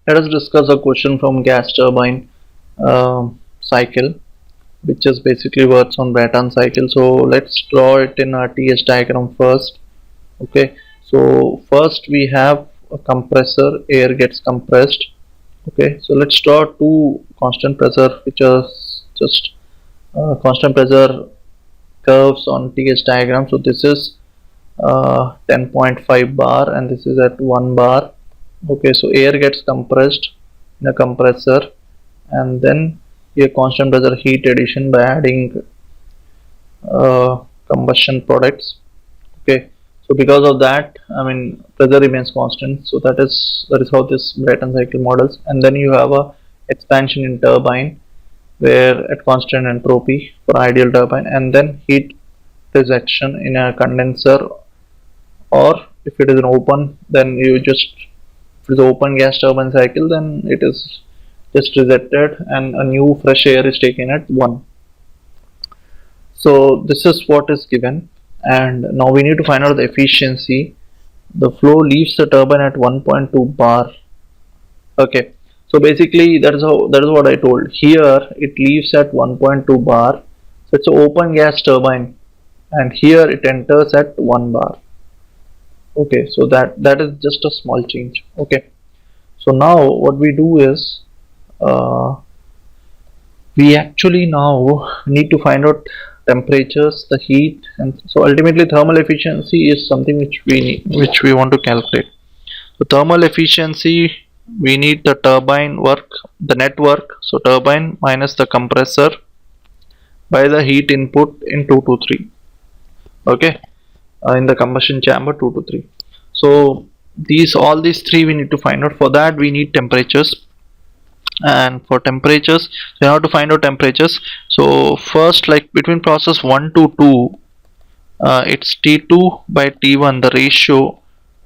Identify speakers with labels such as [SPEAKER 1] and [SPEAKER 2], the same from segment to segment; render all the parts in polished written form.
[SPEAKER 1] Let us discuss a question from gas turbine cycle, which is basically works on Brayton cycle. So let's draw it in our TS diagram first. Okay, so first we have a compressor, air gets compressed. Okay, so let's draw two constant pressure, which are just constant pressure curves on TS diagram. So this is 10.5 bar and this is at 1 bar. Okay, so air gets compressed in a compressor, and then a constant pressure heat addition by adding combustion products. Okay, so because of that, I mean, pressure remains constant. So that is how this Brayton cycle models. And then you have a expansion in turbine where at constant entropy for ideal turbine, and then heat rejection in a condenser, or if it is an open, then you just, if it is open gas turbine cycle, then it is just rejected and a new fresh air is taken at 1. So this is what is given, and now we need to find out the efficiency. The flow leaves the turbine at 1.2 bar. Okay, so basically that is what I told. Here it leaves at 1.2 bar, so it's an open gas turbine, and here it enters at 1 bar. Okay, so that is just a small change. Okay, so now what we do is we actually now need to find out temperatures, the heat, and so ultimately thermal efficiency is something which we want to calculate. So thermal efficiency, we need the turbine work, the net work, so turbine minus the compressor by the heat input in 2 to 3. Okay, in the combustion chamber 2 to 3. So all these three we need to find out. For that we need temperatures, and for temperatures we have to find out temperatures. So first, like between process 1 to 2, it's T2 by T1. The ratio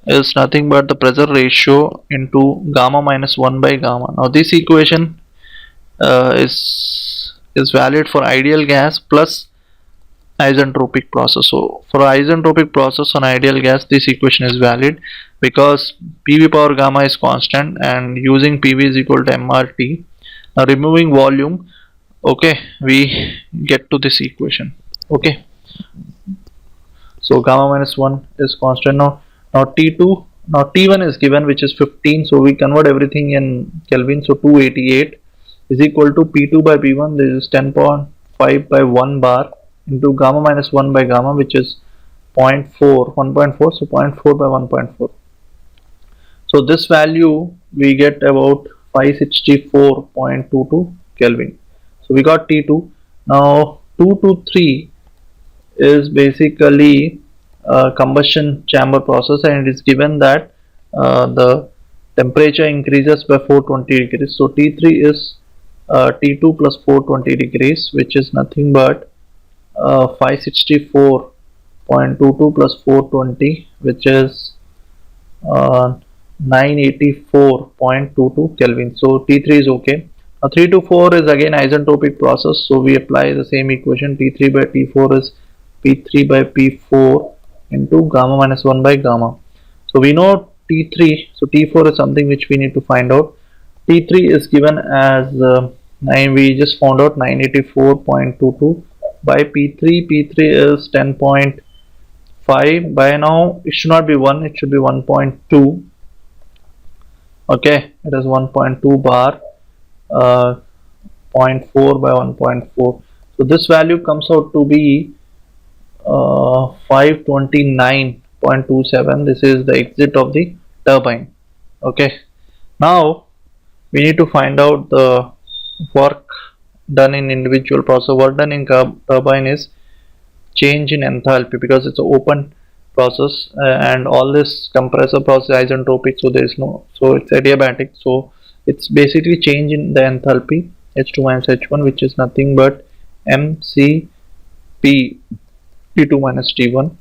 [SPEAKER 1] is nothing but the pressure ratio into gamma minus 1 by gamma. Now this equation is valid for ideal gas plus isentropic process. So for isentropic process on ideal gas, this equation is valid because PV power gamma is constant, and using PV is equal to MRT. Now removing volume, okay, we get to this equation. Okay, so gamma minus 1 is constant. Now T2, now T1 is given, which is 15, so we convert everything in Kelvin. So 288 is equal to P2 by P1, this is 10.5 by 1 bar into gamma minus 1 by gamma, which is 0.4, 1.4, so 0.4 by 1.4. So this value we get about 564.22 Kelvin. So we got T2. Now 2 to 3 is basically a combustion chamber process, and it is given that the temperature increases by 420 degrees. So T3 is T2 plus 420 degrees, which is nothing but 564.22 plus 420, which is 984.22 Kelvin. So T3 is okay. Now 3 to 4 is again isentropic process, so we apply the same equation. T3 by T4 is P3 by P4 into gamma minus 1 by gamma. So we know T3, so T4 is something which we need to find out. T3 is given as we just found out 984.22 by P3. P3 is 10.5. By now it should not be 1, it should be 1.2. Okay, it is 1.2 bar, 0.4 by 1.4. So this value comes out to be 529.27. This is the exit of the turbine. Okay, now we need to find out the work done in individual process. Work done in turbine is change in enthalpy, because it's an open process, and all this compressor process isentropic, so there is no, so it's adiabatic, so it's basically change in the enthalpy H2 minus H1, which is nothing but MCP T2 minus T1.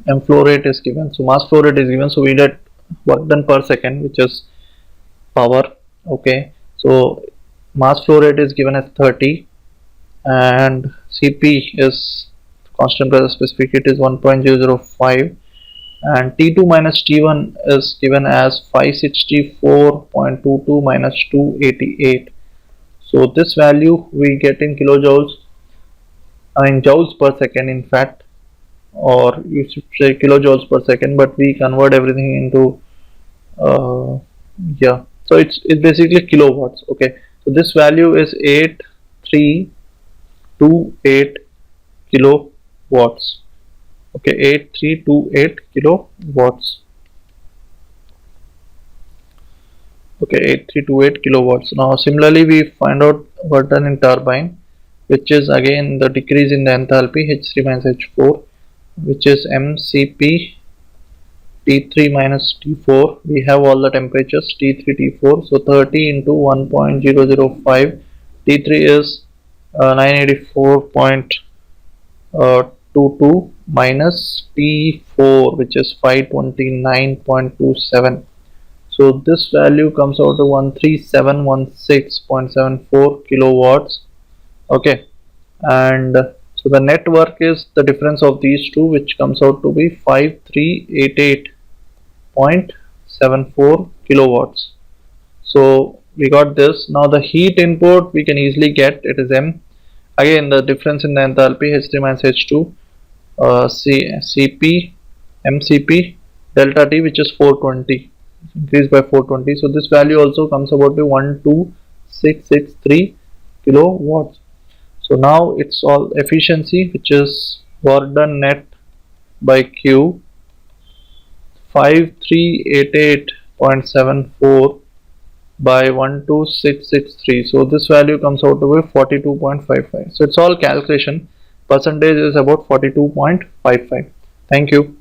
[SPEAKER 1] And flow rate is given, so mass flow rate is given, so we get work done per second, which is power. Okay, so mass flow rate is given as 30, and CP is constant pressure specific heat is 1.005, and T2 minus T1 is given as 564.22 minus 288. So this value we get in kilojoules, in joules per second in fact, or you should say kilojoules per second, but we convert everything into yeah, so it's basically kilowatts. Okay, so this value is 8328 kilowatts. Okay, 8328 kilowatts. Okay, 8328 kilowatts. Now similarly we find out work done in turbine, which is again the decrease in the enthalpy H3 minus H4, which is MCP T3 minus T4. We have all the temperatures T3 T4, so 30 into 1.005. T3 is 984.22 minus T4, which is 529.27. So this value comes out to 13716.74 kilowatts. Okay, and so the net work is the difference of these two, which comes out to be 5388.74 kilowatts. So we got this. Now the heat input we can easily get, it is M. Again the difference in the enthalpy H3 minus H2, CP MCP delta T, which is 420, increased by 420. So this value also comes about to 12663 kilowatts. So now it's all efficiency, which is work done net by Q, 5388.74 by 12663. So this value comes out to be 42.55. So it's all calculation. Percentage is about 42.55. Thank you.